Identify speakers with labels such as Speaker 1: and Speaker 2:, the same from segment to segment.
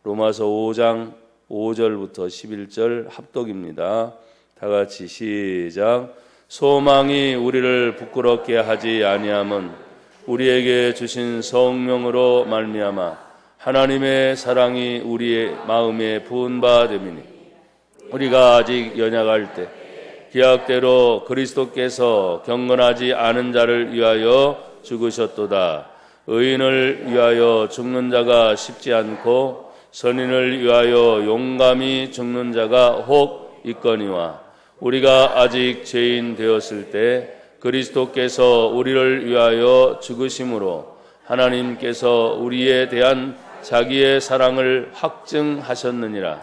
Speaker 1: 로마서 5장 5절부터 11절 합독입니다. 다 같이 시작. 소망이 우리를 부끄럽게 하지 아니함은 우리에게 주신 성령으로 말미암아 하나님의 사랑이 우리의 마음에 부은 바 됨이니 우리가 아직 연약할 때 기약대로 그리스도께서 경건하지 않은 자를 위하여 죽으셨도다. 의인을 위하여 죽는 자가 쉽지 않고 선인을 위하여 용감히 죽는 자가 혹 있거니와 우리가 아직 죄인 되었을 때 그리스도께서 우리를 위하여 죽으심으로 하나님께서 우리에 대한 자기의 사랑을 확증하셨느니라.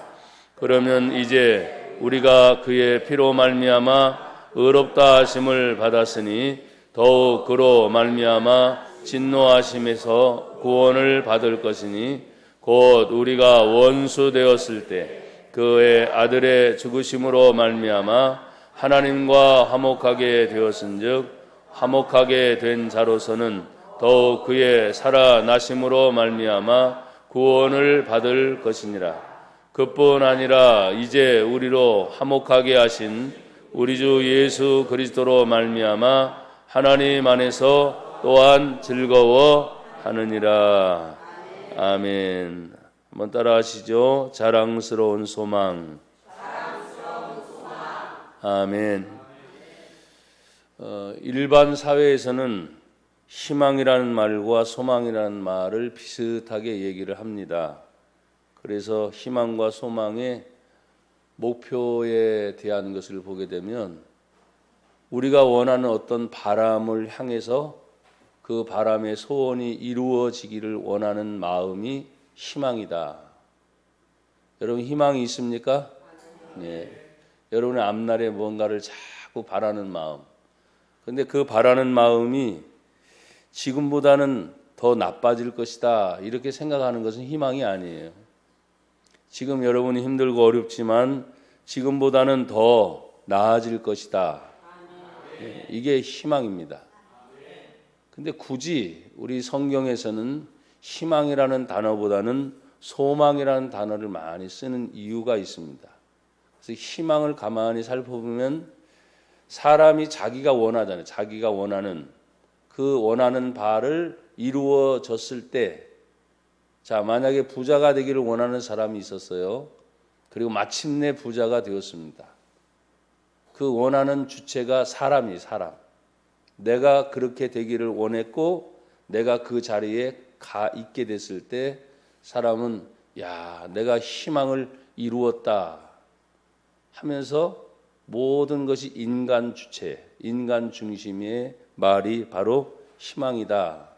Speaker 1: 그러면 이제 우리가 그의 피로 말미암아 의롭다 하심을 받았으니 더욱 그로 말미암아 진노하심에서 구원을 받을 것이니 곧 우리가 원수 되었을 때 그의 아들의 죽으심으로 말미암아 하나님과 화목하게 되었은즉 화목하게 된 자로서는 더욱 그의 살아나심으로 말미암아 구원을 받을 것이니라. 그뿐 아니라 이제 우리로 화목하게 하신 우리 주 예수 그리스도로 말미암아 하나님 안에서 또한 즐거워하느니라. 아멘. 한번 따라하시죠. 자랑스러운 소망. 아멘. 일반 사회에서는 희망이라는 말과 소망이라는 말을 비슷하게 얘기를 합니다. 그래서 희망과 소망의 목표에 대한 것을 보게 되면 우리가 원하는 어떤 바람을 향해서 그 바람의 소원이 이루어지기를 원하는 마음이 희망이다. 여러분 희망이 있습니까? 네. 여러분의 앞날에 뭔가를 자꾸 바라는 마음. 그런데 그 바라는 마음이 지금보다는 더 나빠질 것이다 이렇게 생각하는 것은 희망이 아니에요. 지금 여러분이 힘들고 어렵지만 지금보다는 더 나아질 것이다. 네. 이게 희망입니다. 근데 굳이 우리 성경에서는 희망이라는 단어보다는 소망이라는 단어를 많이 쓰는 이유가 있습니다. 그래서 희망을 가만히 살펴보면 사람이 자기가 원하잖아요. 자기가 원하는 그 원하는 바를 이루어졌을 때, 자 만약에 부자가 되기를 원하는 사람이 있었어요. 그리고 마침내 부자가 되었습니다. 그 원하는 주체가 사람이 사람. 내가 그렇게 되기를 원했고 내가 그 자리에 가 있게 됐을 때 사람은 야 내가 희망을 이루었다 하면서 모든 것이 인간 주체, 인간 중심의 말이 바로 희망이다.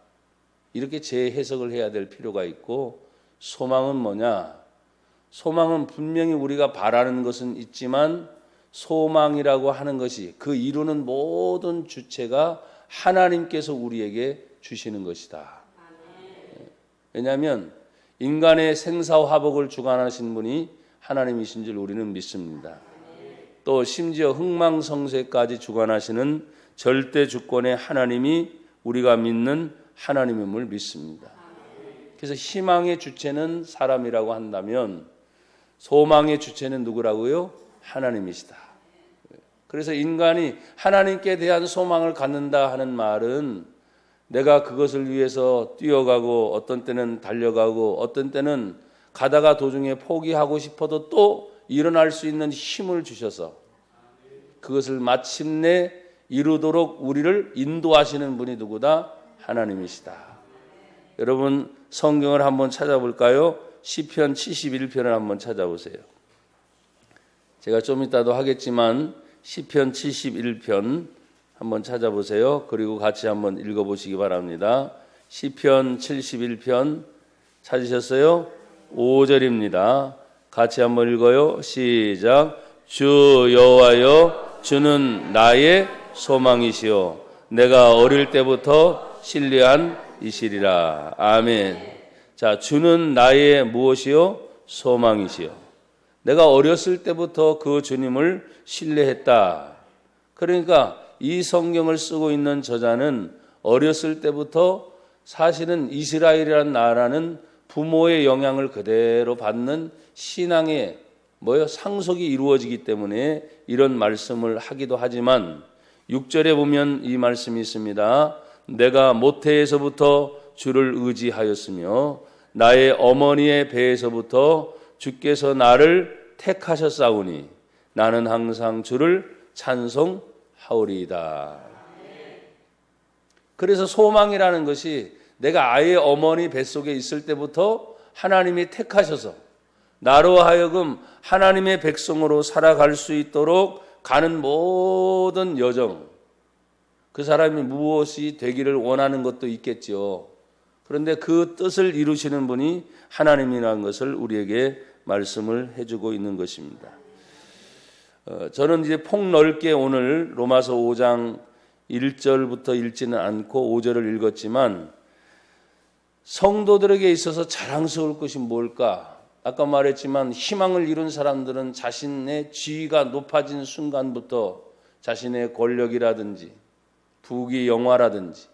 Speaker 1: 이렇게 재해석을 해야 될 필요가 있고, 소망은 뭐냐? 소망은 분명히 우리가 바라는 것은 있지만 소망이라고 하는 것이 그 이루는 모든 주체가 하나님께서 우리에게 주시는 것이다. 왜냐하면 인간의 생사화복을 주관하신 분이 하나님이신 줄 우리는 믿습니다. 또 심지어 흥망성쇠까지 주관하시는 절대 주권의 하나님이 우리가 믿는 하나님임을 믿습니다. 그래서 희망의 주체는 사람이라고 한다면 소망의 주체는 누구라고요? 하나님이시다. 그래서 인간이 하나님께 대한 소망을 갖는다 하는 말은 내가 그것을 위해서 뛰어가고 어떤 때는 달려가고 어떤 때는 가다가 도중에 포기하고 싶어도 또 일어날 수 있는 힘을 주셔서 그것을 마침내 이루도록 우리를 인도하시는 분이 누구다? 하나님이시다. 여러분 성경을 한번 찾아볼까요? 시편 71편을 한번 찾아보세요. 제가 좀 이따도 하겠지만 시편 71편 한번 찾아보세요. 그리고 같이 한번 읽어보시기 바랍니다. 시편 71편 찾으셨어요? 5절입니다. 같이 한번 읽어요. 시작. 주 여호와여, 주는 나의 소망이시오. 내가 어릴 때부터 신뢰한 이시리라. 아멘. 자, 주는 나의 무엇이요? 소망이시오. 내가 어렸을 때부터 그 주님을 신뢰했다. 그러니까 이 성경을 쓰고 있는 저자는 어렸을 때부터 사실은 이스라엘이라는 나라는 부모의 영향을 그대로 받는 신앙의 상속이 이루어지기 때문에 이런 말씀을 하기도 하지만 6절에 보면 이 말씀이 있습니다. 내가 모태에서부터 주를 의지하였으며 나의 어머니의 배에서부터 주께서 나를 택하셨사오니 나는 항상 주를 찬송하오리이다. 그래서 소망이라는 것이 내가 아이의 어머니 뱃속에 있을 때부터 하나님이 택하셔서 나로 하여금 하나님의 백성으로 살아갈 수 있도록 가는 모든 여정, 그 사람이 무엇이 되기를 원하는 것도 있겠죠. 그런데 그 뜻을 이루시는 분이 하나님이라는 것을 우리에게 말씀을 해주고 있는 것입니다. 저는 이제 폭넓게 오늘 로마서 5장 1절부터 읽지는 않고 5절을 읽었지만 성도들에게 있어서 자랑스러울 것이 뭘까? 아까 말했지만 희망을 이룬 사람들은 자신의 지위가 높아진 순간부터 자신의 권력이라든지 부귀 영화라든지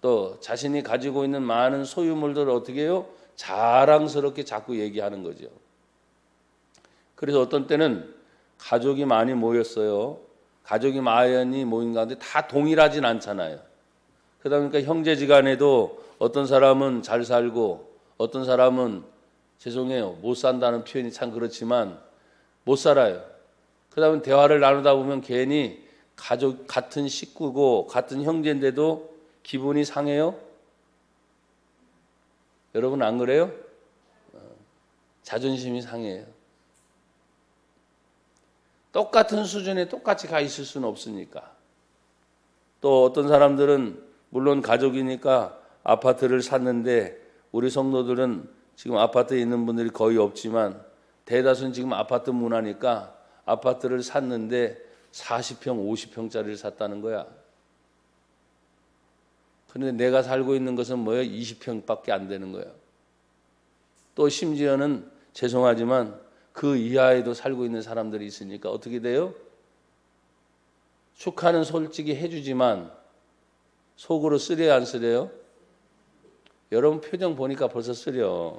Speaker 1: 또 자신이 가지고 있는 많은 소유물들을 어떻게 해요? 자랑스럽게 자꾸 얘기하는 거죠. 그래서 어떤 때는 가족이 많이 모였어요. 가족이 많이 모인 가운데 다 동일하진 않잖아요. 그러다 보니까 형제지간에도 어떤 사람은 잘 살고 어떤 사람은 죄송해요. 못 산다는 표현이 참 그렇지만 못 살아요. 그러다 보면 대화를 나누다 보면 괜히 가족 같은 식구고 같은 형제인데도 기분이 상해요. 여러분 안 그래요? 자존심이 상해요. 똑같은 수준에 똑같이 가 있을 수는 없으니까. 또 어떤 사람들은 물론 가족이니까 아파트를 샀는데 우리 성도들은 지금 아파트에 있는 분들이 거의 없지만 대다수는 지금 아파트 문화니까 아파트를 샀는데 40평, 50평짜리를 샀다는 거야. 그런데 내가 살고 있는 것은 뭐예요? 20평밖에 안 되는 거예요. 또 심지어는 죄송하지만 그 이하에도 살고 있는 사람들이 있으니까 어떻게 돼요? 축하는 솔직히 해주지만 속으로 쓰려야 안 쓰려요? 여러분 표정 보니까 벌써 쓰려.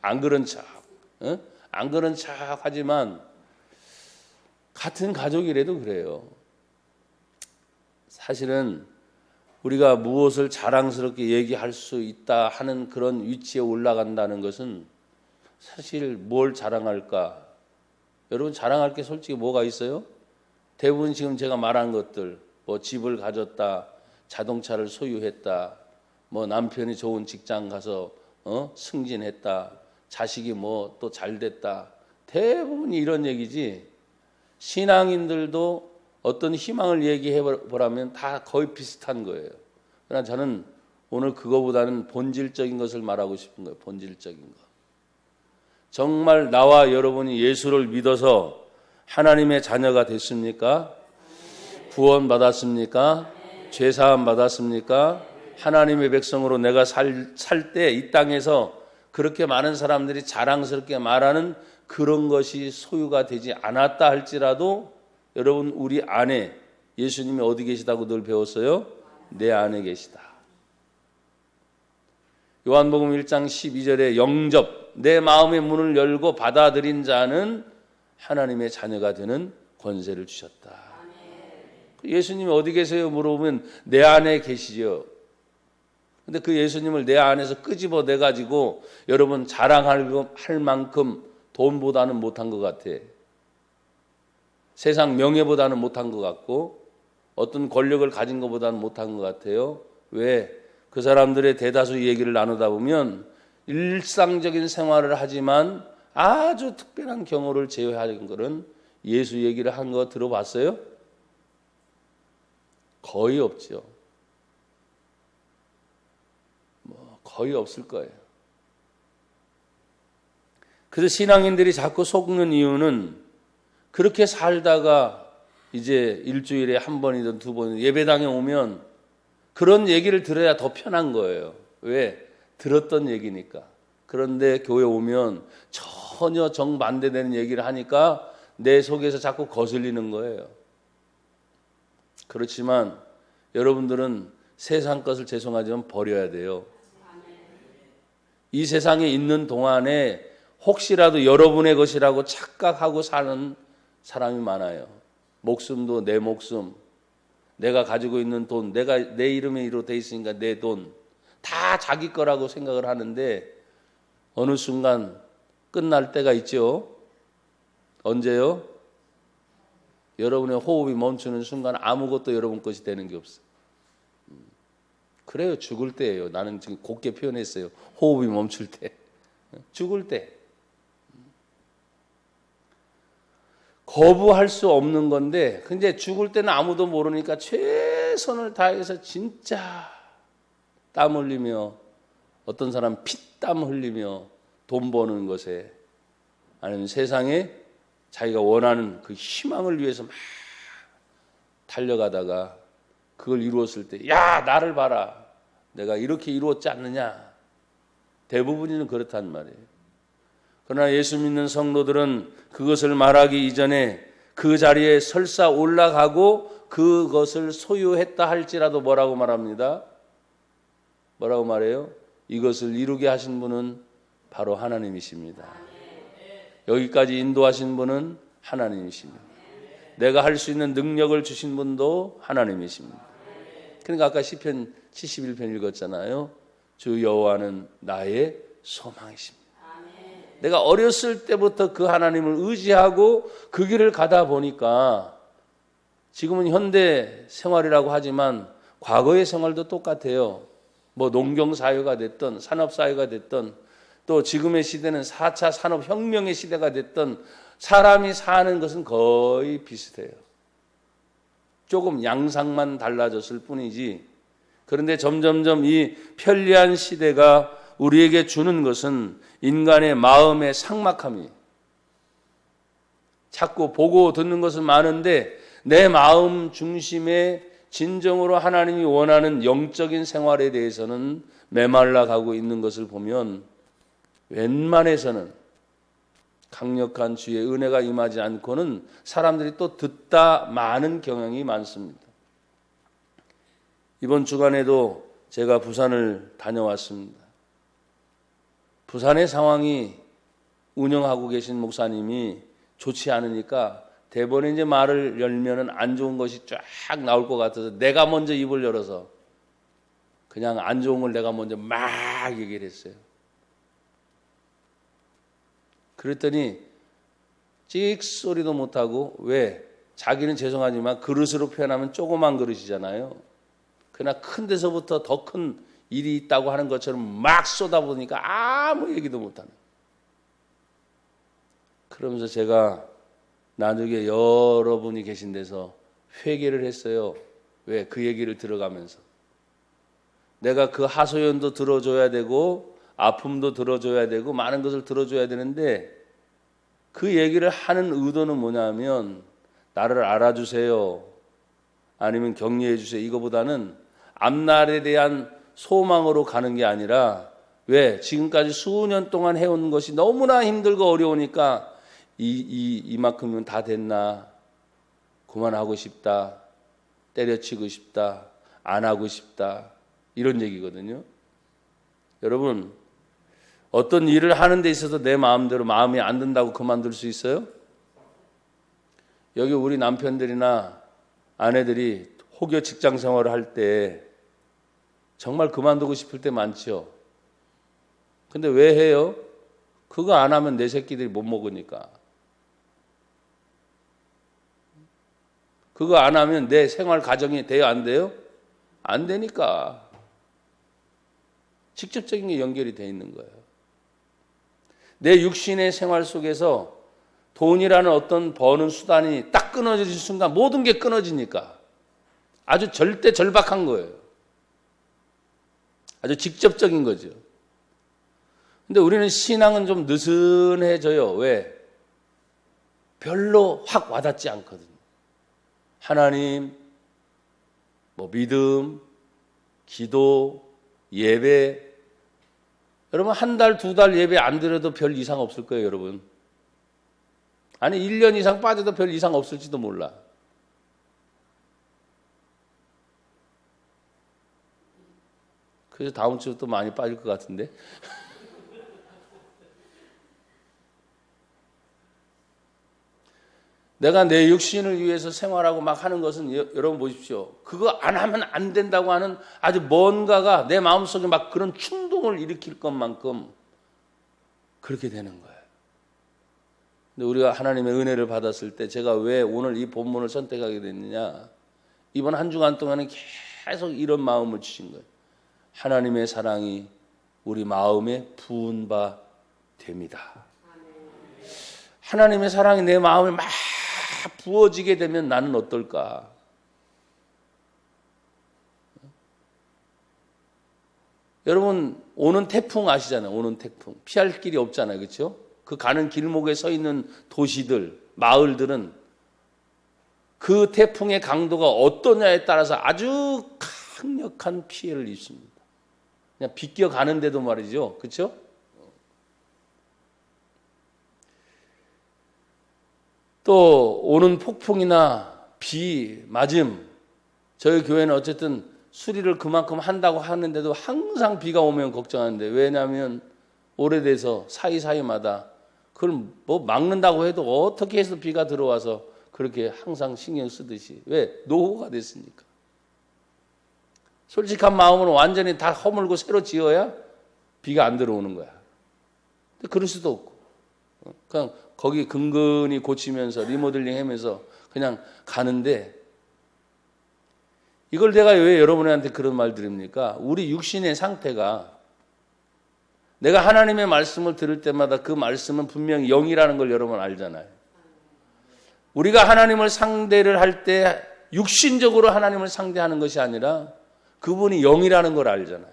Speaker 1: 안 그런 척, 안 그런 척 하지만 같은 가족이라도 그래요. 사실은 우리가 무엇을 자랑스럽게 얘기할 수 있다 하는 그런 위치에 올라간다는 것은 사실 뭘 자랑할까? 여러분 자랑할 게 솔직히 뭐가 있어요? 대부분 지금 제가 말한 것들, 뭐 집을 가졌다, 자동차를 소유했다, 뭐 남편이 좋은 직장 가서 승진했다, 자식이 뭐 또 잘 됐다. 대부분이 이런 얘기지. 신앙인들도 어떤 희망을 얘기해 보라면 다 거의 비슷한 거예요. 그러나 저는 오늘 그거보다는 본질적인 것을 말하고 싶은 거예요. 본질적인 거. 정말 나와 여러분이 예수를 믿어서 하나님의 자녀가 됐습니까? 구원 받았습니까? 죄사함 받았습니까? 하나님의 백성으로 내가 살 때 이 땅에서 그렇게 많은 사람들이 자랑스럽게 말하는 그런 것이 소유가 되지 않았다 할지라도 여러분 우리 안에 예수님이 어디 계시다고 늘 배웠어요? 내 안에 계시다. 요한복음 1장 12절에 영접, 내 마음의 문을 열고 받아들인 자는 하나님의 자녀가 되는 권세를 주셨다. 예수님이 어디 계세요? 물어보면 내 안에 계시죠. 근데 그 예수님을 내 안에서 끄집어내 가지고 여러분 자랑할 만큼 돈보다는 못한 것 같아. 세상 명예보다는 못한 것 같고 어떤 권력을 가진 것보다는 못한 것 같아요. 왜? 그 사람들의 대다수 얘기를 나누다 보면 일상적인 생활을 하지만 아주 특별한 경우를 제외하는 것은 예수 얘기를 한 거 들어봤어요? 거의 없죠. 거의 없을 거예요. 그래서 신앙인들이 자꾸 속는 이유는 그렇게 살다가 이제 일주일에 한 번이든 두 번이든 예배당에 오면 그런 얘기를 들어야 더 편한 거예요. 왜? 들었던 얘기니까. 그런데 교회 오면 전혀 정반대되는 얘기를 하니까 내 속에서 자꾸 거슬리는 거예요. 그렇지만 여러분들은 세상 것을 죄송하지만 버려야 돼요. 이 세상에 있는 동안에 혹시라도 여러분의 것이라고 착각하고 사는 사람이 많아요. 목숨도 내 목숨, 내가 가지고 있는 돈, 내가 내 이름으로 돼 있으니까 내 돈, 다 자기 거라고 생각을 하는데 어느 순간 끝날 때가 있죠. 언제요? 여러분의 호흡이 멈추는 순간 아무것도 여러분 것이 되는 게 없어요. 그래요. 죽을 때예요. 나는 지금 곱게 표현했어요. 호흡이 멈출 때. 죽을 때. 거부할 수 없는 건데 근데 죽을 때는 아무도 모르니까 최선을 다해서 진짜 땀 흘리며 어떤 사람 피땀 흘리며 돈 버는 것에 아니면 세상에 자기가 원하는 그 희망을 위해서 막 달려가다가 그걸 이루었을 때 야 나를 봐라 내가 이렇게 이루었지 않느냐 대부분은 그렇단 말이에요. 그러나 예수 믿는 성도들은 그것을 말하기 이전에 그 자리에 설사 올라가고 그것을 소유했다 할지라도 뭐라고 말합니다? 뭐라고 말해요? 이것을 이루게 하신 분은 바로 하나님이십니다. 여기까지 인도하신 분은 하나님이십니다. 내가 할 수 있는 능력을 주신 분도 하나님이십니다. 그러니까 아까 시편 71편 읽었잖아요. 주 여호와는 나의 소망이십니다. 내가 어렸을 때부터 그 하나님을 의지하고 그 길을 가다 보니까 지금은 현대 생활이라고 하지만 과거의 생활도 똑같아요. 뭐 농경사회가 됐든 산업사회가 됐든 또 지금의 시대는 4차 산업혁명의 시대가 됐든 사람이 사는 것은 거의 비슷해요. 조금 양상만 달라졌을 뿐이지. 그런데 점점점 이 편리한 시대가 우리에게 주는 것은 인간의 마음의 삭막함이 자꾸 보고 듣는 것은 많은데 내 마음 중심에 진정으로 하나님이 원하는 영적인 생활에 대해서는 메말라 가고 있는 것을 보면 웬만해서는 강력한 주의 은혜가 임하지 않고는 사람들이 또 듣다 마는 경향이 많습니다. 이번 주간에도 제가 부산을 다녀왔습니다. 부산의 상황이 운영하고 계신 목사님이 좋지 않으니까 대번에 이제 말을 열면은 안 좋은 것이 쫙 나올 것 같아서 내가 먼저 입을 열어서 그냥 안 좋은 걸 내가 먼저 막 얘기를 했어요. 그랬더니 찍소리도 못하고 왜? 자기는 죄송하지만 그릇으로 표현하면 조그만 그릇이잖아요. 그러나 큰 데서부터 더 큰 일이 있다고 하는 것처럼 막 쏟아보니까 아무 얘기도 못하는. 그러면서 제가 나중에 여러분이 계신 데서 회개를 했어요. 왜? 그 얘기를 들어가면서. 내가 그 하소연도 들어줘야 되고 아픔도 들어줘야 되고 많은 것을 들어줘야 되는데 그 얘기를 하는 의도는 뭐냐면 나를 알아주세요. 아니면 격려해 주세요. 이거보다는 앞날에 대한 소망으로 가는 게 아니라 왜? 지금까지 수년 동안 해온 것이 너무나 힘들고 어려우니까 이만큼은 다 됐나? 그만하고 싶다. 때려치고 싶다. 안 하고 싶다. 이런 얘기거든요. 여러분, 어떤 일을 하는 데 있어서 내 마음대로 마음에 안 든다고 그만둘 수 있어요? 여기 우리 남편들이나 아내들이 혹여 직장 생활을 할 때 정말 그만두고 싶을 때 많죠. 근데 왜 해요? 그거 안 하면 내 새끼들이 못 먹으니까. 그거 안 하면 내 생활 가정이 돼요? 안 돼요? 안 되니까. 직접적인 게 연결이 돼 있는 거예요. 내 육신의 생활 속에서 돈이라는 어떤 버는 수단이 딱 끊어지는 순간 모든 게 끊어지니까 아주 절박한 거예요. 아주 직접적인 거죠. 근데 우리는 신앙은 좀 느슨해져요. 왜? 별로 확 와닿지 않거든요. 하나님, 믿음, 기도, 예배. 여러분 한 달, 두 달 예배 안 드려도 별 이상 없을 거예요, 여러분. 아니 1년 이상 빠져도 별 이상 없을지도 몰라. 그래서 다음 주부터 많이 빠질 것 같은데. 내가 내 육신을 위해서 생활하고 막 하는 것은 여러분 보십시오. 그거 안 하면 안 된다고 하는 아주 뭔가가 내 마음속에 막 그런 충동을 일으킬 것만큼 그렇게 되는 거예요. 근데 우리가 하나님의 은혜를 받았을 때 제가 왜 오늘 이 본문을 선택하게 됐느냐. 이번 한 주간 동안은 계속 이런 마음을 주신 거예요. 하나님의 사랑이 우리 마음에 부은 바 됩니다. 하나님의 사랑이 내 마음에 막 부어지게 되면 나는 어떨까? 여러분 오는 태풍 아시잖아요. 오는 태풍. 피할 길이 없잖아요. 그렇죠? 그 가는 길목에 서 있는 도시들, 마을들은 그 태풍의 강도가 어떠냐에 따라서 아주 강력한 피해를 입습니다. 그냥 비껴 가는데도 말이죠. 그렇죠? 또 오는 폭풍이나 비, 맞음. 저희 교회는 어쨌든 수리를 그만큼 한다고 하는데도 항상 비가 오면 걱정하는데, 왜냐하면 오래돼서 사이사이마다 그걸 뭐 막는다고 해도 어떻게 해서 비가 들어와서 그렇게 항상 신경 쓰듯이. 왜? 노후가 됐으니까. 솔직한 마음으로 완전히 다 허물고 새로 지어야 비가 안 들어오는 거야. 근데 그럴 수도 없고 그냥 거기 근근히 고치면서 리모델링 하면서 그냥 가는데, 이걸 내가 왜 여러분한테 그런 말 드립니까? 우리 육신의 상태가, 내가 하나님의 말씀을 들을 때마다 그 말씀은 분명히 영이라는 걸 여러분 알잖아요. 우리가 하나님을 상대를 할 때 육신적으로 하나님을 상대하는 것이 아니라 그분이 영이라는 걸 알잖아요.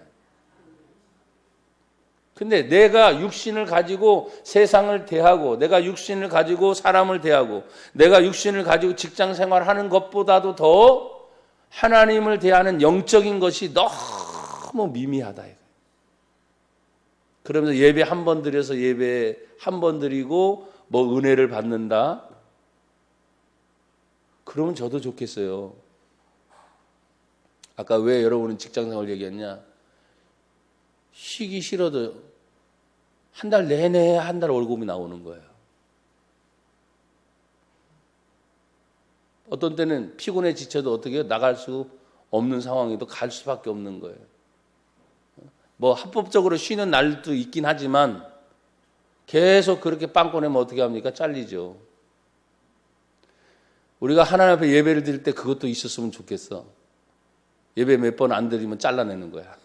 Speaker 1: 근데 내가 육신을 가지고 세상을 대하고, 내가 육신을 가지고 사람을 대하고, 내가 육신을 가지고 직장 생활하는 것보다도 더 하나님을 대하는 영적인 것이 너무 미미하다. 그러면서 예배 한 번 드려서 예배 한 번 드리고 뭐 은혜를 받는다. 그러면 저도 좋겠어요. 아까 왜 여러분은 직장 생활 얘기했냐? 쉬기 싫어도 한 달 내내 한 달 월급이 나오는 거예요. 어떤 때는 피곤해 지쳐도 어떻게 나갈 수 없는 상황에도 갈 수밖에 없는 거예요. 뭐 합법적으로 쉬는 날도 있긴 하지만 계속 그렇게 빵꾸 내면 어떻게 합니까? 잘리죠. 우리가 하나님 앞에 예배를 드릴 때 그것도 있었으면 좋겠어. 예배 몇 번 안 드리면 잘라내는 거야.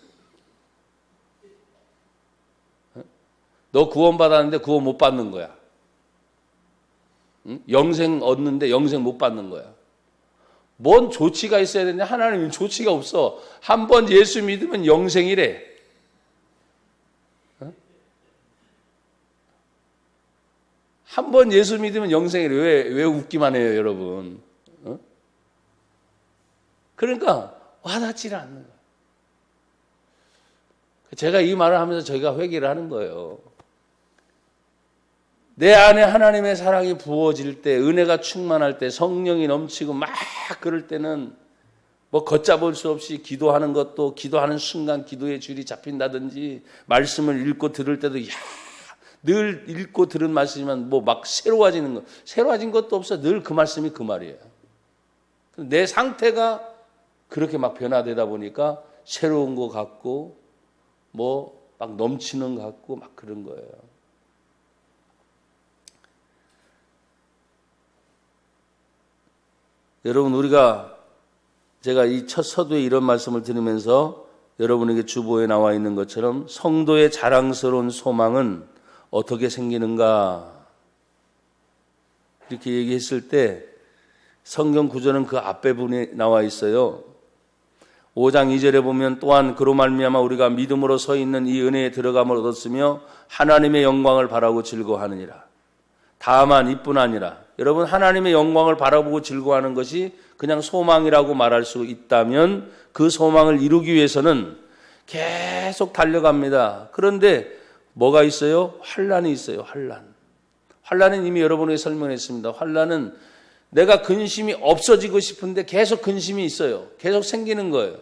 Speaker 1: 너 구원 받았는데 구원 못 받는 거야. 응? 영생 얻는데 영생 못 받는 거야. 뭔 조치가 있어야 되냐? 하나님은 조치가 없어. 한 번 예수 믿으면 영생이래. 응? 한 번 예수 믿으면 영생이래. 왜 웃기만 해요, 여러분? 응? 그러니까 와닿지를 않는 거야. 제가 이 말을 하면서 저희가 회개를 하는 거예요. 내 안에 하나님의 사랑이 부어질 때, 은혜가 충만할 때, 성령이 넘치고 막 그럴 때는 뭐 걷잡을 수 없이 기도하는 것도, 기도하는 순간 기도의 줄이 잡힌다든지, 말씀을 읽고 들을 때도 늘 읽고 들은 말씀이지만 뭐 막 새로워지는 거, 새로워진 것도 없어. 늘 그 말씀이 그 말이에요. 내 상태가 그렇게 막 변화되다 보니까 새로운 것 같고 뭐 막 넘치는 것 같고 막 그런 거예요. 여러분, 우리가 제가 이 첫 서두에 이런 말씀을 드리면서 여러분에게 주보에 나와 있는 것처럼 성도의 자랑스러운 소망은 어떻게 생기는가 이렇게 얘기했을 때 성경 구절은 그 앞에 부분에 나와 있어요. 5장 2절에 보면 또한 그로 말미암아 우리가 믿음으로 서 있는 이 은혜에 들어감을 얻었으며 하나님의 영광을 바라고 즐거워하느니라. 다만 이뿐 아니라, 여러분, 하나님의 영광을 바라보고 즐거워하는 것이 그냥 소망이라고 말할 수 있다면 그 소망을 이루기 위해서는 계속 달려갑니다. 그런데 뭐가 있어요? 환난이 있어요. 환난은 이미 여러분에게 설명했습니다. 환난은 내가 근심이 없어지고 싶은데 계속 근심이 있어요. 계속 생기는 거예요.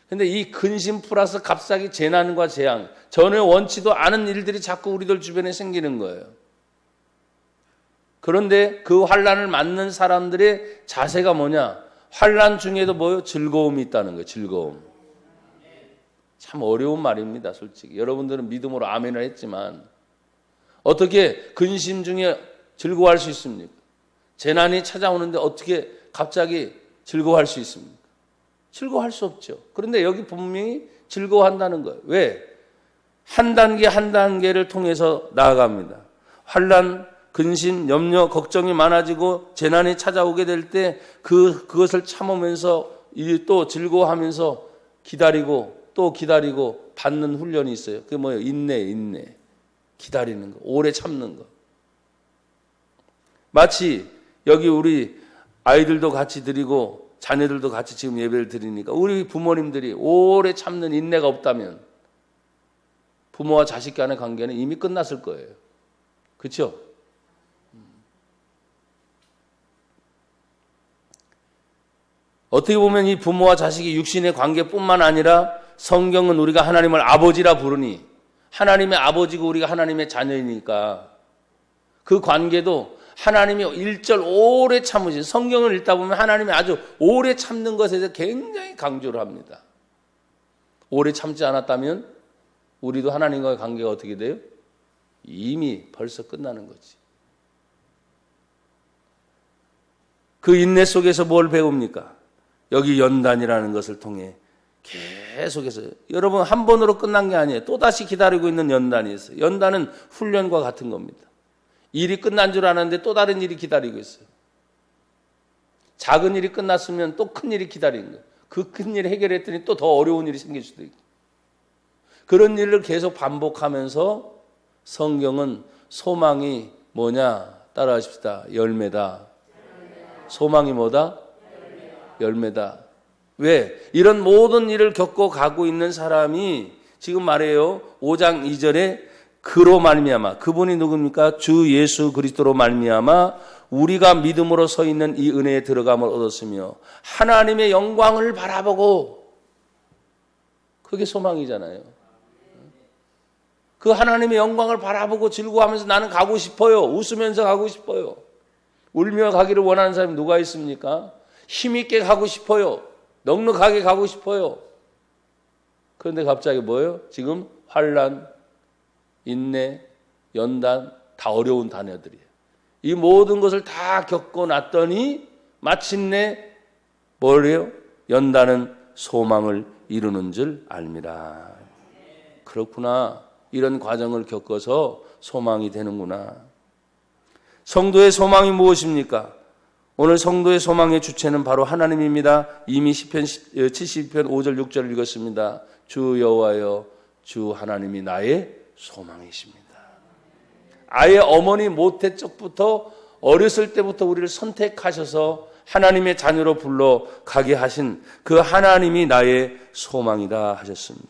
Speaker 1: 근데 이 근심 플러스 갑자기 재난과 재앙, 전혀 원치도 않은 일들이 자꾸 우리들 주변에 생기는 거예요. 그런데 그 환난을 맞는 사람들의 자세가 뭐냐? 환난 중에도 뭐요? 즐거움이 있다는 거예요. 즐거움. 참 어려운 말입니다, 솔직히. 여러분들은 믿음으로 아멘을 했지만 어떻게 근심 중에 즐거워할 수 있습니까? 재난이 찾아오는데 어떻게 갑자기 즐거워할 수 있습니까? 즐거워할 수 없죠. 그런데 여기 분명히 즐거워한다는 거예요. 왜? 한 단계 한 단계를 통해서 나아갑니다. 환난, 근심, 염려, 걱정이 많아지고 재난이 찾아오게 될 때 그것을 참으면서 또 즐거워하면서 기다리고 또 기다리고 받는 훈련이 있어요. 그게 뭐예요? 인내. 기다리는 거, 오래 참는 거. 마치 여기 우리 아이들도 같이 드리고 자녀들도 같이 지금 예배를 드리니까 우리 부모님들이 오래 참는 인내가 없다면 부모와 자식 간의 관계는 이미 끝났을 거예요. 그렇죠? 어떻게 보면 이 부모와 자식이 육신의 관계뿐만 아니라 성경은 우리가 하나님을 아버지라 부르니 하나님의 아버지고 우리가 하나님의 자녀이니까 그 관계도 하나님이 일절 오래 참으신, 성경을 읽다 보면 하나님이 아주 오래 참는 것에 대해서 굉장히 강조를 합니다. 오래 참지 않았다면 우리도 하나님과의 관계가 어떻게 돼요? 이미 벌써 끝나는 거지. 그 인내 속에서 뭘 배웁니까? 여기 연단이라는 것을 통해 계속해서, 여러분 한 번으로 끝난 게 아니에요. 또다시 기다리고 있는 연단이 있어요. 연단은 훈련과 같은 겁니다. 일이 끝난 줄 아는데 또 다른 일이 기다리고 있어요. 작은 일이 끝났으면 또 큰 일이 기다리는 거예요. 그 큰 일을 해결했더니 또 더 어려운 일이 생길 수도 있고. 그런 일을 계속 반복하면서 성경은 소망이 뭐냐? 따라하십시다. 열매다. 소망이 뭐다? 열매다. 왜? 이런 모든 일을 겪고 가고 있는 사람이 지금 말해요. 5장 2절에 그로 말미암아, 그분이 누굽니까? 주 예수 그리스도로 말미암아 우리가 믿음으로 서 있는 이 은혜에 들어감을 얻었으며 하나님의 영광을 바라보고, 그게 소망이잖아요. 그 하나님의 영광을 바라보고 즐거워하면서 나는 가고 싶어요. 웃으면서 가고 싶어요. 울며 가기를 원하는 사람이 누가 있습니까? 힘있게 가고 싶어요. 넉넉하게 가고 싶어요. 그런데 갑자기 뭐예요? 지금 환난, 인내, 연단, 다 어려운 단어들이에요. 이 모든 것을 다 겪고 났더니 마침내 뭐래요? 연단은 소망을 이루는 줄 알미라. 그렇구나. 이런 과정을 겪어서 소망이 되는구나. 성도의 소망이 무엇입니까? 오늘 성도의 소망의 주체는 바로 하나님입니다. 이미 시편 72편 5절 6절을 읽었습니다. 주 여호와여, 주 하나님이 나의 소망이십니다. 아예 어머니 모태 쪽부터 어렸을 때부터 우리를 선택하셔서 하나님의 자녀로 불러 가게 하신 그 하나님이 나의 소망이다 하셨습니다.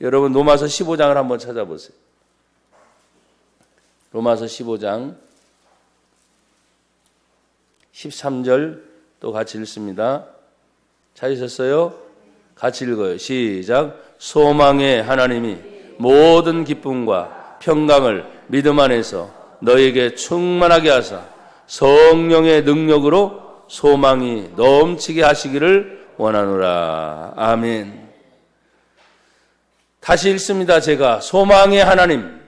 Speaker 1: 여러분 로마서 15장을 한번 찾아보세요. 로마서 15장 13절 또 같이 읽습니다. 찾으셨어요? 같이 읽어요. 시작. 소망의 하나님이 모든 기쁨과 평강을 믿음 안에서 너에게 충만하게 하사 성령의 능력으로 소망이 넘치게 하시기를 원하노라. 아멘. 다시 읽습니다. 제가 소망의 하나님,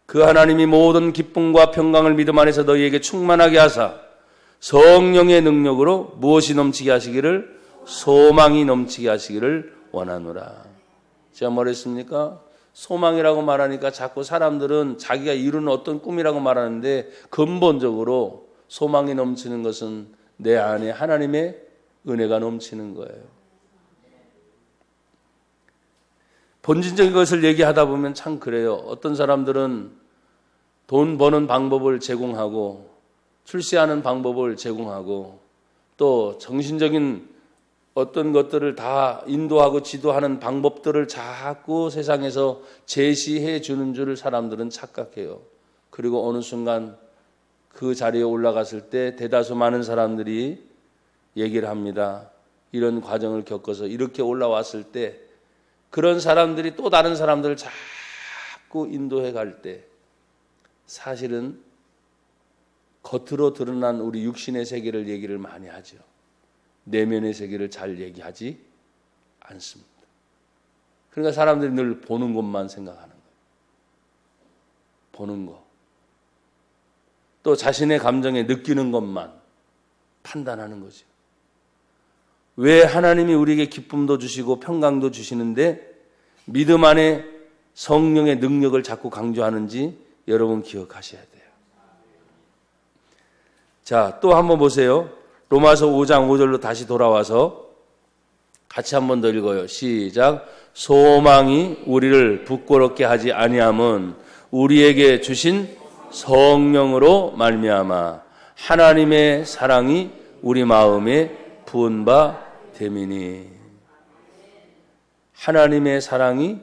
Speaker 1: 그 하나님이 모든 기쁨과 평강을 믿음 안에서 너희에게 충만하게 하사 성령의 능력으로 무엇이 넘치게 하시기를? 소망이 넘치게 하시기를 원하노라. 제가 뭐랬습니까? 소망이라고 말하니까 자꾸 사람들은 자기가 이루는 어떤 꿈이라고 말하는데 근본적으로 소망이 넘치는 것은 내 안에 하나님의 은혜가 넘치는 거예요. 본질적인 것을 얘기하다 보면 참 그래요. 어떤 사람들은 돈 버는 방법을 제공하고 출세하는 방법을 제공하고 또 정신적인 어떤 것들을 다 인도하고 지도하는 방법들을 자꾸 세상에서 제시해 주는 줄 사람들은 착각해요. 그리고 어느 순간 그 자리에 올라갔을 때 대다수 많은 사람들이 얘기를 합니다. 이런 과정을 겪어서 이렇게 올라왔을 때 그런 사람들이 또 다른 사람들을 자꾸 인도해 갈 때 사실은 겉으로 드러난 우리 육신의 세계를 얘기를 많이 하죠. 내면의 세계를 잘 얘기하지 않습니다. 그러니까 사람들이 늘 보는 것만 생각하는 거예요. 보는 것. 또 자신의 감정에 느끼는 것만 판단하는 거죠. 왜 하나님이 우리에게 기쁨도 주시고 평강도 주시는데 믿음 안에 성령의 능력을 자꾸 강조하는지 여러분 기억하셔야 돼요. 자, 또 한번 보세요. 로마서 5장 5절로 다시 돌아와서 같이 한번 더 읽어요. 시작. 소망이 우리를 부끄럽게 하지 아니함은 우리에게 주신 성령으로 말미암아 하나님의 사랑이 우리 마음에 부은 바 됨이니. 하나님의 사랑이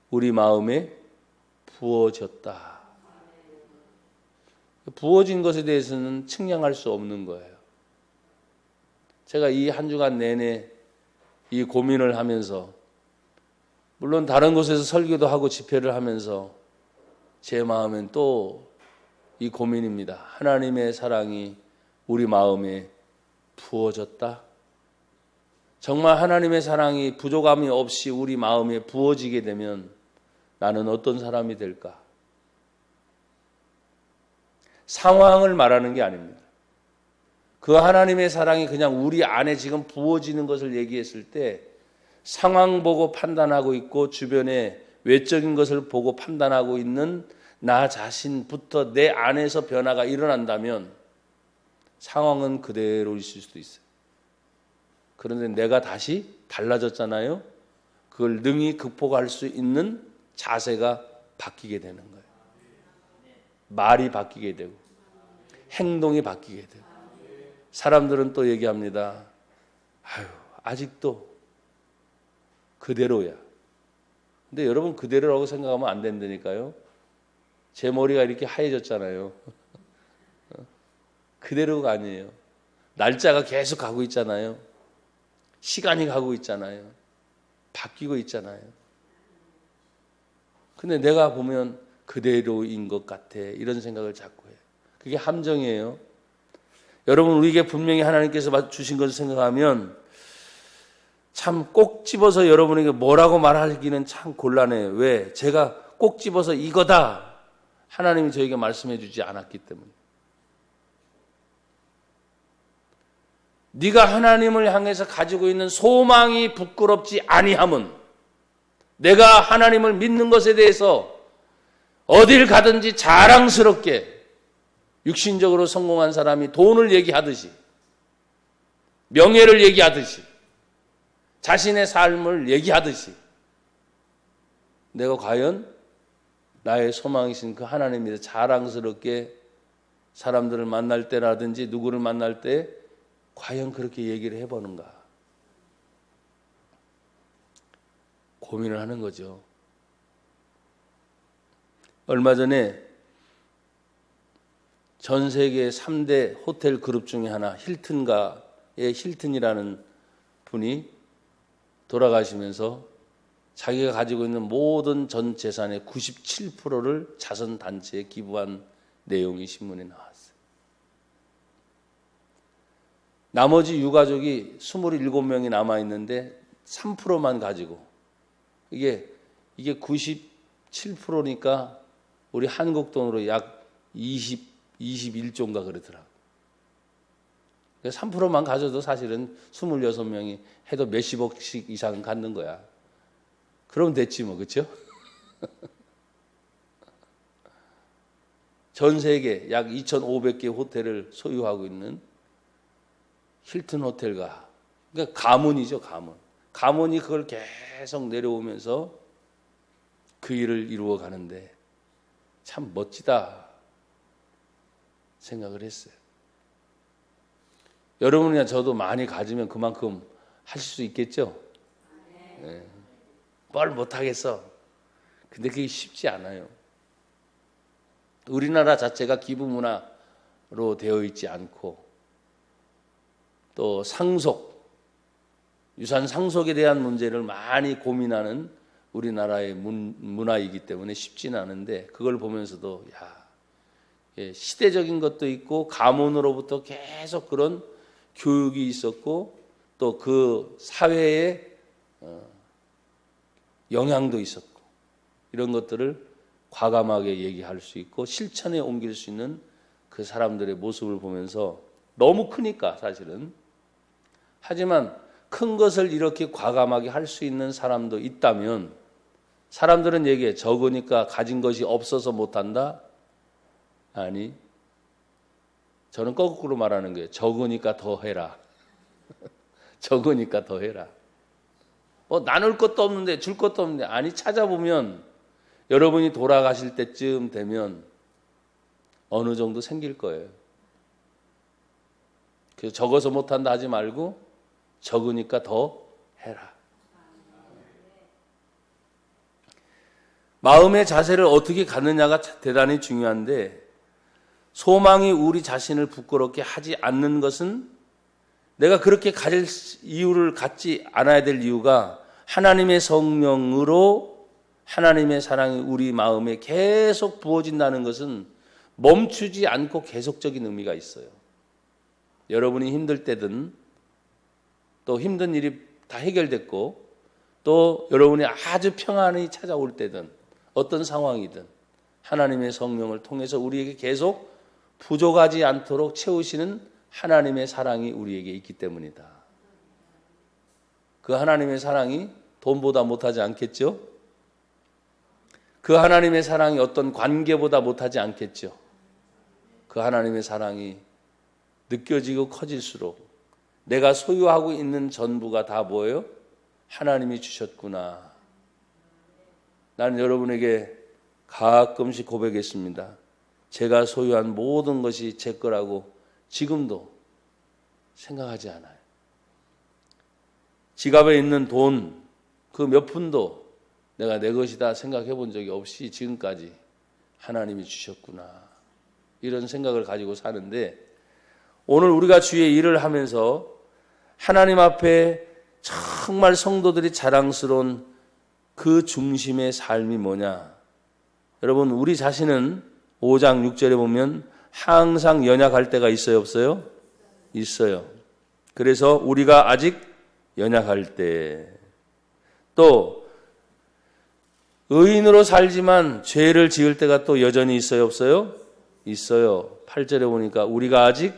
Speaker 1: 우리 마음에 부어졌다. 부어진 것에 대해서는 측량할 수 없는 거예요. 제가 이 한 주간 내내 이 고민을 하면서, 물론 다른 곳에서 설교도 하고 집회를 하면서 제 마음엔 또 이 고민입니다. 하나님의 사랑이 우리 마음에 부어졌다. 정말 하나님의 사랑이 부족함이 없이 우리 마음에 부어지게 되면 나는 어떤 사람이 될까? 상황을 말하는 게 아닙니다. 그 하나님의 사랑이 그냥 우리 안에 지금 부어지는 것을 얘기했을 때 상황 보고 판단하고 있고 주변의 외적인 것을 보고 판단하고 있는 나 자신부터 내 안에서 변화가 일어난다면 상황은 그대로 있을 수도 있어요. 그런데 내가 다시 달라졌잖아요. 그걸 능히 극복할 수 있는 자세가 바뀌게 되는 거예요. 말이 바뀌게 되고 행동이 바뀌게 되고. 사람들은 또 얘기합니다. 아유, 아직도 그대로야. 근데 여러분 그대로라고 생각하면 안 된다니까요. 제 머리가 이렇게 하얘졌잖아요. 그대로가 아니에요. 날짜가 계속 가고 있잖아요. 시간이 가고 있잖아요. 바뀌고 있잖아요. 근데 내가 보면 그대로인 것 같아. 이런 생각을 자꾸 해요. 그게 함정이에요. 여러분, 우리에게 분명히 하나님께서 주신 것을 생각하면 참 꼭 집어서 여러분에게 뭐라고 말하기는 참 곤란해요. 왜? 제가 꼭 집어서 이거다 하나님이 저에게 말씀해 주지 않았기 때문에. 네가 하나님을 향해서 가지고 있는 소망이 부끄럽지 아니함은 내가 하나님을 믿는 것에 대해서 어딜 가든지 자랑스럽게 육신적으로 성공한 사람이 돈을 얘기하듯이 명예를 얘기하듯이 자신의 삶을 얘기하듯이 내가 과연 나의 소망이신 그 하나님에 대해서 자랑스럽게 사람들을 만날 때라든지 누구를 만날 때 과연 그렇게 얘기를 해보는가 고민을 하는 거죠. 얼마 전에 전 세계 3대 호텔 그룹 중에 하나 힐튼가의 힐튼이라는 분이 돌아가시면서 자기가 가지고 있는 모든 전 재산의 97%를 자선단체에 기부한 내용이 신문에 나왔어요. 나머지 유가족이 27명이 남아있는데 3%만 가지고 이게 97%니까 우리 한국 돈으로 약 21조인가 그러더라고요. 3%만 가져도 사실은 26명이 해도 몇십억씩 이상 갖는 거야. 그럼 됐지 뭐, 그렇죠? 전 세계 약 2,500개 호텔을 소유하고 있는 힐튼 호텔가, 그러니까 가문이죠, 가문. 가문이 그걸 계속 내려오면서 그 일을 이루어 가는데 참 멋지다 생각을 했어요. 여러분이나 저도 많이 가지면 그만큼 하실 수 있겠죠? 네. 뭘 못하겠어. 근데 그게 쉽지 않아요. 우리나라 자체가 기부 문화로 되어 있지 않고 또 상속, 유산 상속에 대한 문제를 많이 고민하는 우리나라의 문화이기 때문에 쉽지는 않은데 그걸 보면서도 야, 시대적인 것도 있고 가문으로부터 계속 그런 교육이 있었고 또 그 사회에 영향도 있었고 이런 것들을 과감하게 얘기할 수 있고 실천에 옮길 수 있는 그 사람들의 모습을 보면서 너무 크니까 사실은. 하지만 큰 것을 이렇게 과감하게 할 수 있는 사람도 있다면 사람들은 얘기해. 적으니까 가진 것이 없어서 못한다? 아니, 저는 거꾸로 말하는 거예요. 적으니까 더 해라. 적으니까 더 해라. 나눌 것도 없는데 줄 것도 없는데. 아니, 찾아보면 여러분이 돌아가실 때쯤 되면 어느 정도 생길 거예요. 그래서 적어서 못한다 하지 말고 적으니까 더 해라. 마음의 자세를 어떻게 갖느냐가 대단히 중요한데 소망이 우리 자신을 부끄럽게 하지 않는 것은 내가 그렇게 가질 이유를 갖지 않아야 될 이유가 하나님의 성령으로 하나님의 사랑이 우리 마음에 계속 부어진다는 것은 멈추지 않고 계속적인 의미가 있어요. 여러분이 힘들 때든 또 힘든 일이 다 해결됐고 또 여러분이 아주 평안이 찾아올 때든 어떤 상황이든 하나님의 성령을 통해서 우리에게 계속 부족하지 않도록 채우시는 하나님의 사랑이 우리에게 있기 때문이다. 그 하나님의 사랑이 돈보다 못하지 않겠죠? 그 하나님의 사랑이 어떤 관계보다 못하지 않겠죠? 그 하나님의 사랑이 느껴지고 커질수록 내가 소유하고 있는 전부가 다 뭐예요? 하나님이 주셨구나. 나는 여러분에게 가끔씩 고백했습니다. 제가 소유한 모든 것이 제 거라고 지금도 생각하지 않아요. 지갑에 있는 돈, 그 몇 푼도 내가 내 것이다 생각해 본 적이 없이 지금까지 하나님이 주셨구나. 이런 생각을 가지고 사는데 오늘 우리가 주의 일을 하면서 하나님 앞에 정말 성도들이 자랑스러운 그 중심의 삶이 뭐냐? 여러분, 우리 자신은 5장 6절에 보면 항상 연약할 때가 있어요, 없어요? 있어요. 그래서 우리가 아직 연약할 때, 또 의인으로 살지만 죄를 지을 때가 또 여전히 있어요, 없어요? 있어요. 8절에 보니까 우리가 아직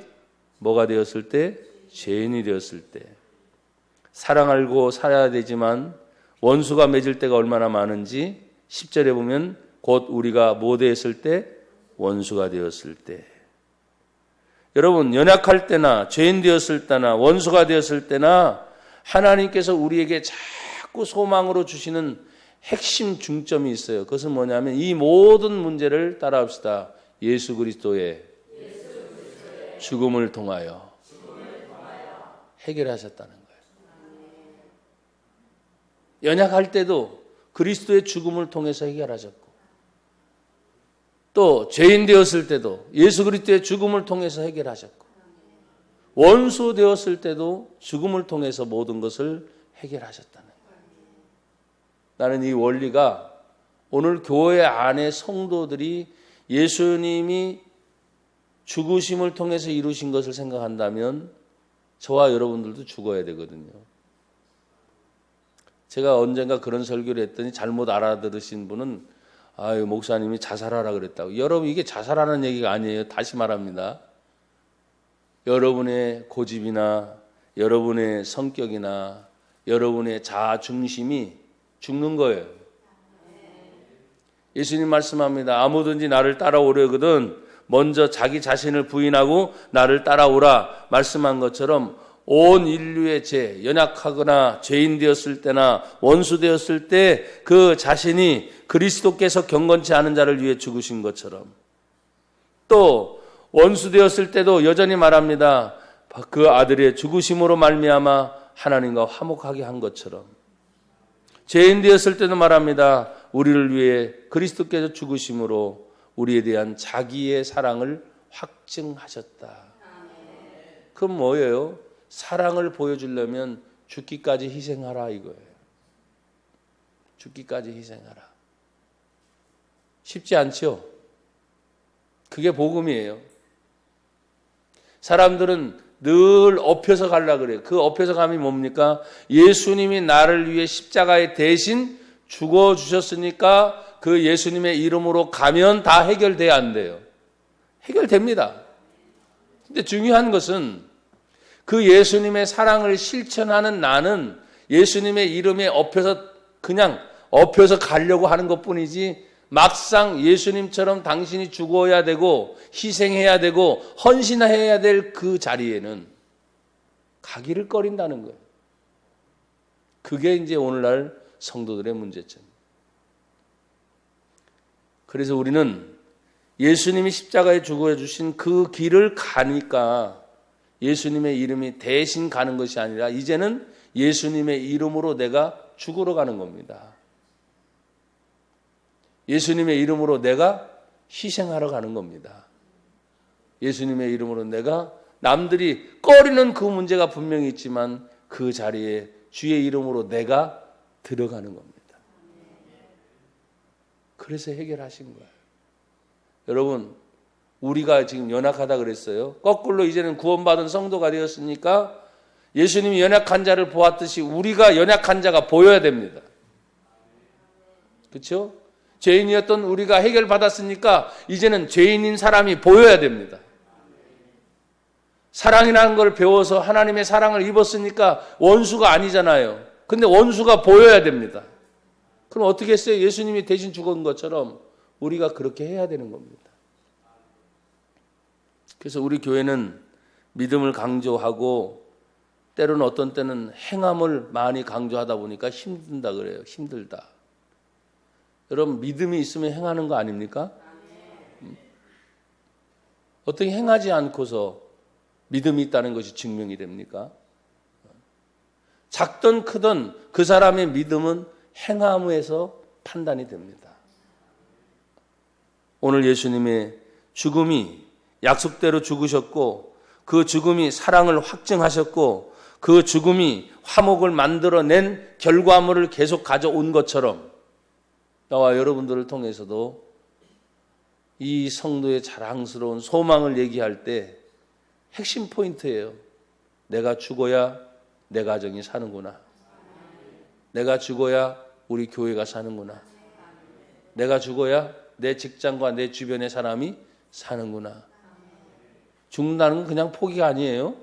Speaker 1: 뭐가 되었을 때? 죄인이 되었을 때. 사랑 알고 살아야 되지만 원수가 맺을 때가 얼마나 많은지 10절에 보면 곧 우리가 뭐 되었을 때? 원수가 되었을 때. 여러분, 연약할 때나 죄인 되었을 때나 원수가 되었을 때나 하나님께서 우리에게 자꾸 소망으로 주시는 핵심 중점이 있어요. 그것은 뭐냐면 이 모든 문제를 따라합시다. 예수 그리스도의 죽음을 통하여 해결하셨다는 거예요. 연약할 때도 그리스도의 죽음을 통해서 해결하셨고 또 죄인 되었을 때도 예수 그리스도의 죽음을 통해서 해결하셨고 원수 되었을 때도 죽음을 통해서 모든 것을 해결하셨다는 거예요. 나는 이 원리가 오늘 교회 안에 성도들이 예수님이 죽으심을 통해서 이루신 것을 생각한다면 저와 여러분들도 죽어야 되거든요. 제가 언젠가 그런 설교를 했더니 잘못 알아들으신 분은 아유, 목사님이 자살하라 그랬다고. 여러분, 이게 자살하는 얘기가 아니에요. 다시 말합니다. 여러분의 고집이나 여러분의 성격이나 여러분의 자아 중심이 죽는 거예요. 예수님 말씀합니다. 아무든지 나를 따라오려거든 먼저 자기 자신을 부인하고 나를 따라오라 말씀한 것처럼 온 인류의 죄, 연약하거나 죄인 되었을 때나 원수 되었을 때 그 자신이 그리스도께서 경건치 않은 자를 위해 죽으신 것처럼 또 원수 되었을 때도 여전히 말합니다. 그 아들의 죽으심으로 말미암아 하나님과 화목하게 한 것처럼 죄인 되었을 때도 말합니다. 우리를 위해 그리스도께서 죽으심으로 우리에 대한 자기의 사랑을 확증하셨다. 그건 뭐예요? 사랑을 보여주려면 죽기까지 희생하라 이거예요. 죽기까지 희생하라. 쉽지 않죠? 그게 복음이에요. 사람들은 늘 엎혀서 가려고 그래요. 그 엎혀서 감이 뭡니까? 예수님이 나를 위해 십자가에 대신 죽어주셨으니까 그 예수님의 이름으로 가면 다 해결돼야 안 돼요. 해결됩니다. 근데 중요한 것은 그 예수님의 사랑을 실천하는 나는 예수님의 이름에 그냥 엎혀서 가려고 하는 것뿐이지, 막상 예수님처럼 당신이 죽어야 되고 희생해야 되고 헌신해야 될 그 자리에는 가기를 꺼린다는 거예요. 그게 이제 오늘날 성도들의 문제점. 그래서 우리는 예수님이 십자가에 죽어주신 그 길을 가니까 예수님의 이름이 대신 가는 것이 아니라 이제는 예수님의 이름으로 내가 죽으러 가는 겁니다. 예수님의 이름으로 내가 희생하러 가는 겁니다. 예수님의 이름으로 내가 남들이 꺼리는 그 문제가 분명히 있지만 그 자리에 주의 이름으로 내가 들어가는 겁니다. 그래서 해결하신 거예요. 여러분, 우리가 지금 연약하다 그랬어요. 거꾸로 이제는 구원받은 성도가 되었으니까 예수님이 연약한 자를 보았듯이 우리가 연약한 자가 보여야 됩니다. 그렇죠? 죄인이었던 우리가 해결받았으니까 이제는 죄인인 사람이 보여야 됩니다. 사랑이라는 걸 배워서 하나님의 사랑을 입었으니까 원수가 아니잖아요. 근데 원수가 보여야 됩니다. 그럼 어떻게 했어요? 예수님이 대신 죽은 것처럼 우리가 그렇게 해야 되는 겁니다. 그래서 우리 교회는 믿음을 강조하고 때로는 어떤 때는 행함을 많이 강조하다 보니까 힘든다 그래요. 힘들다. 여러분, 믿음이 있으면 행하는 거 아닙니까? 어떻게 행하지 않고서 믿음이 있다는 것이 증명이 됩니까? 작든 크든 그 사람의 믿음은 행함에서 판단이 됩니다. 오늘 예수님의 죽음이 약속대로 죽으셨고 그 죽음이 사랑을 확증하셨고 그 죽음이 화목을 만들어낸 결과물을 계속 가져온 것처럼 나와 여러분들을 통해서도 이 성도의 자랑스러운 소망을 얘기할 때 핵심 포인트예요. 내가 죽어야 내 가정이 사는구나. 내가 죽어야 우리 교회가 사는구나. 내가 죽어야 내 직장과 내 주변의 사람이 사는구나. 죽는다는 건 그냥 포기가 아니에요.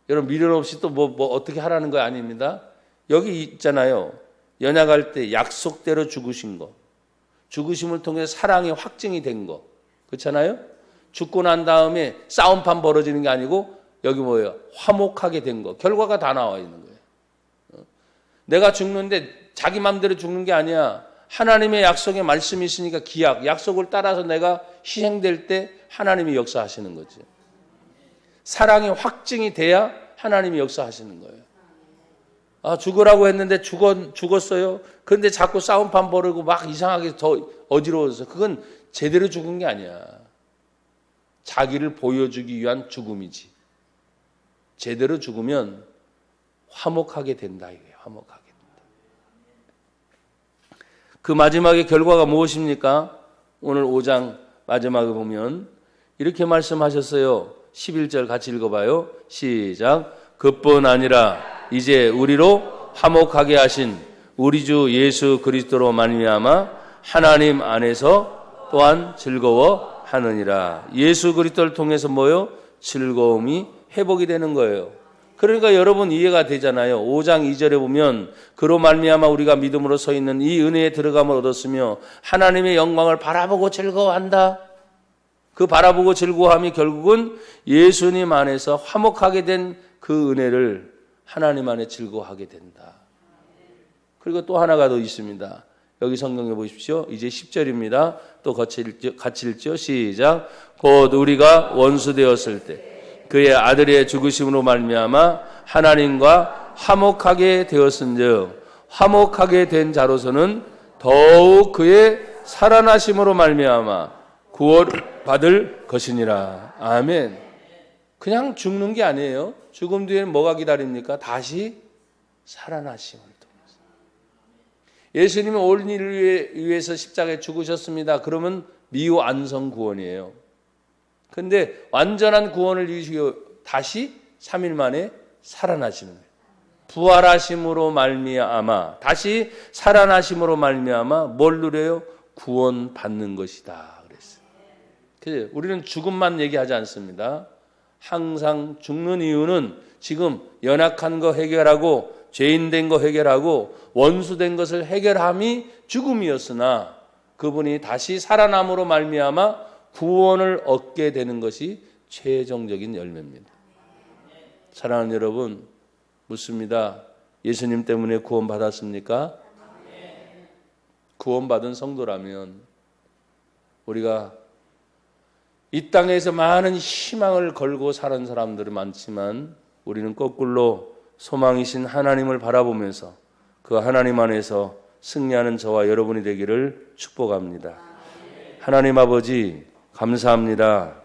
Speaker 1: 여러분, 미련 없이 또 뭐 어떻게 하라는 거 아닙니다. 여기 있잖아요. 연약할 때 약속대로 죽으신 거. 죽으심을 통해 사랑이 확증이 된 거. 그렇잖아요? 죽고 난 다음에 싸움판 벌어지는 게 아니고 여기 뭐예요? 화목하게 된 거. 결과가 다 나와 있는 거예요. 내가 죽는데 자기 마음대로 죽는 게 아니야. 하나님의 약속의 말씀이 있으니까 기약, 약속을 따라서 내가 희생될 때 하나님이 역사하시는 거죠. 사랑이 확증이 돼야 하나님이 역사하시는 거예요. 아, 죽으라고 했는데 죽었어요. 그런데 자꾸 싸움판 벌이고 막 이상하게 더 어지러워서 그건 제대로 죽은 게 아니야. 자기를 보여주기 위한 죽음이지. 제대로 죽으면 화목하게 된다 이거예요. 화목하게 된다. 그 마지막의 결과가 무엇입니까? 오늘 5장 마지막에 보면 이렇게 말씀하셨어요. 11절 같이 읽어봐요. 시작. 그뿐 아니라 이제 우리로 화목하게 하신 우리 주 예수 그리스도로 말미암아 하나님 안에서 또한 즐거워하느니라. 예수 그리스도를 통해서 뭐요? 즐거움이 회복이 되는 거예요. 그러니까 여러분 이해가 되잖아요. 5장 2절에 보면 그로 말미암아 우리가 믿음으로 서 있는 이 은혜에 들어감을 얻었으며 하나님의 영광을 바라보고 즐거워한다. 그 바라보고 즐거워함이 결국은 예수님 안에서 화목하게 된 그 은혜를 하나님 안에 즐거워하게 된다. 그리고 또 하나가 더 있습니다. 여기 성경에 보십시오. 이제 10절입니다. 또 같이 읽죠. 시작. 곧 우리가 원수 되었을 때 그의 아들의 죽으심으로 말미암아 하나님과 화목하게 되었은즉 화목하게 된 자로서는 더욱 그의 살아나심으로 말미암아 구원을 받을 것이니라. 아멘. 그냥 죽는 게 아니에요. 죽음 뒤에는 뭐가 기다립니까? 다시 살아나심을 통해서. 예수님은 온 일을 위해서 십자가에 죽으셨습니다. 그러면 미완성 구원이에요. 근데 완전한 구원을 이루시고 다시 3일 만에 살아나시는 거예요. 부활하심으로 말미암아, 다시 살아나심으로 말미암아 뭘 누려요? 구원 받는 것이다 그랬어요. 그래서 우리는 죽음만 얘기하지 않습니다. 항상 죽는 이유는 지금 연약한 거 해결하고 죄인 된 거 해결하고 원수 된 것을 해결함이 죽음이었으나 그분이 다시 살아남으로 말미암아 구원을 얻게 되는 것이 최종적인 열매입니다. 사랑하는 여러분, 묻습니다. 예수님 때문에 구원 받았습니까? 구원받은 성도라면 우리가 이 땅에서 많은 희망을 걸고 사는 사람들은 많지만 우리는 거꾸로 소망이신 하나님을 바라보면서 그 하나님 안에서 승리하는 저와 여러분이 되기를 축복합니다. 하나님 아버지 감사합니다.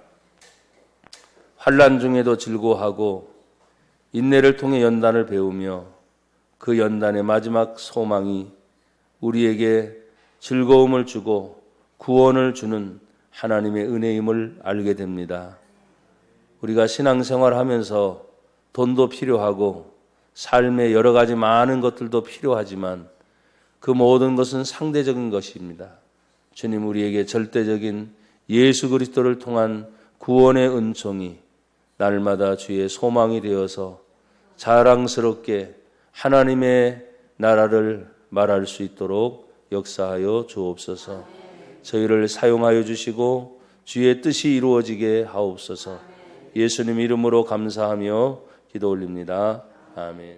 Speaker 1: 환난 중에도 즐거워하고 인내를 통해 연단을 배우며 그 연단의 마지막 소망이 우리에게 즐거움을 주고 구원을 주는 하나님의 은혜임을 알게 됩니다. 우리가 신앙생활 하면서 돈도 필요하고 삶의 여러 가지 많은 것들도 필요하지만 그 모든 것은 상대적인 것입니다. 주님, 우리에게 절대적인 예수 그리스도를 통한 구원의 은총이 날마다 주의 소망이 되어서 자랑스럽게 하나님의 나라를 말할 수 있도록 역사하여 주옵소서. 저희를 사용하여 주시고 주의 뜻이 이루어지게 하옵소서. 예수님 이름으로 감사하며 기도 올립니다. 아멘.